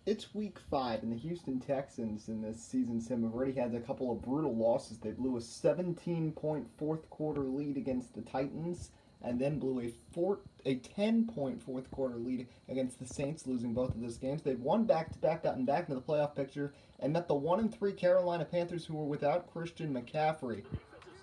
It's week 5, and the Houston Texans in this season sim have already had a couple of brutal losses. They blew a 17-point fourth quarter lead against the Titans, and then blew a 10-point fourth quarter lead against the Saints, losing both of those games. They'd won back-to-back, gotten back into the playoff picture, and met the 1-3 Carolina Panthers, who were without Christian McCaffrey.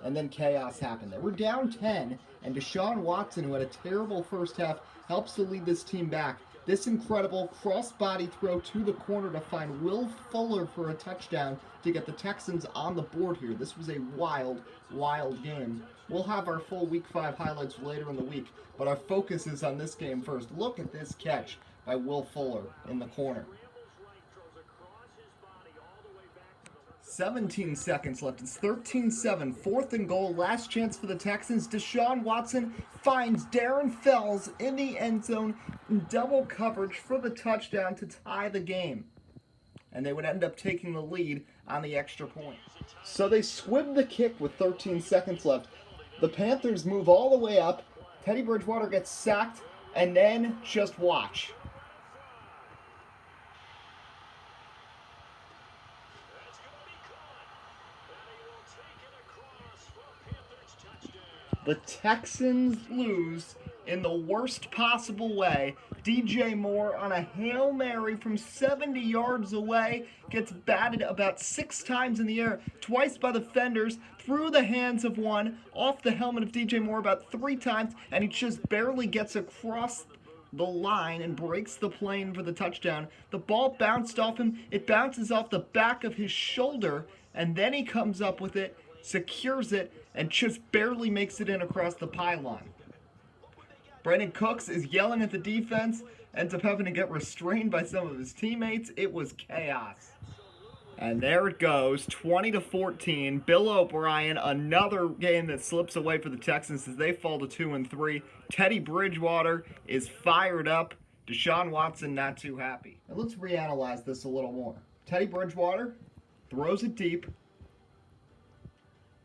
And then chaos happened. They were down 10, and Deshaun Watson, who had a terrible first half, helps to lead this team back. This incredible cross-body throw to the corner to find Will Fuller for a touchdown to get the Texans on the board here. This was a wild, wild game. We'll have our full Week 5 highlights later in the week, but our focus is on this game first. Look at this catch by Will Fuller in the corner. 17 seconds left. It's 13-7. 4th and goal. Last chance for the Texans. Deshaun Watson finds Darren Fells in the end zone in double coverage for the touchdown to tie the game. And they would end up taking the lead on the extra point. So they swim the kick with 13 seconds left. The Panthers move all the way up. Teddy Bridgewater gets sacked, and then just watch. The Texans lose in the worst possible way. DJ Moore on a Hail Mary from 70 yards away gets batted about 6 times in the air, twice by the defenders, through the hands of one, off the helmet of DJ Moore about 3 times, and he just barely gets across the line and breaks the plane for the touchdown. The ball bounced off him. It bounces off the back of his shoulder, and then he comes up with it, secures it, and just barely makes it in across the pylon. Brandon Cooks is yelling at the defense, ends up having to get restrained by some of his teammates. It was chaos. And there it goes, 20-14. Bill O'Brien, another game that slips away for the Texans as they fall to 2-3. Teddy Bridgewater is fired up. Deshaun Watson not too happy. Now let's reanalyze this a little more. Teddy Bridgewater throws it deep.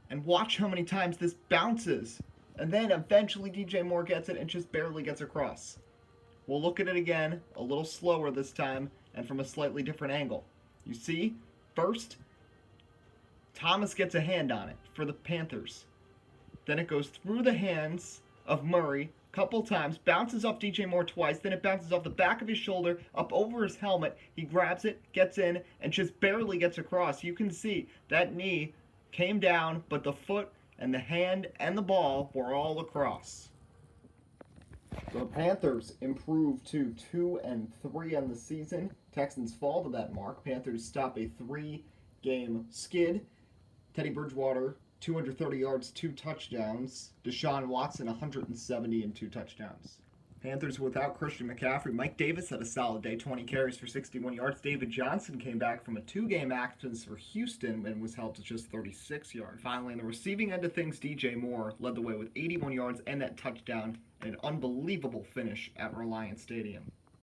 And watch how many times this bounces. And then eventually DJ Moore gets it and just barely gets across. We'll look at it again, a little slower this time, and from a slightly different angle. You see, first, Thomas gets a hand on it for the Panthers. Then it goes through the hands of Murray a couple times, bounces off DJ Moore twice, then it bounces off the back of his shoulder, up over his helmet. He grabs it, gets in, and just barely gets across. You can see that knee came down, but the foot and the hand and the ball were all across. The Panthers improve to 2-3 on the season. Texans fall to that mark. Panthers stop a 3-game skid. Teddy Bridgewater, 230 yards, 2 touchdowns. Deshaun Watson, 170 and 2 touchdowns. Panthers without Christian McCaffrey. Mike Davis had a solid day, 20 carries for 61 yards. David Johnson came back from a 2-game absence for Houston and was held to just 36 yards. Finally, in the receiving end of things, DJ Moore led the way with 81 yards and that touchdown, and an unbelievable finish at Reliant Stadium.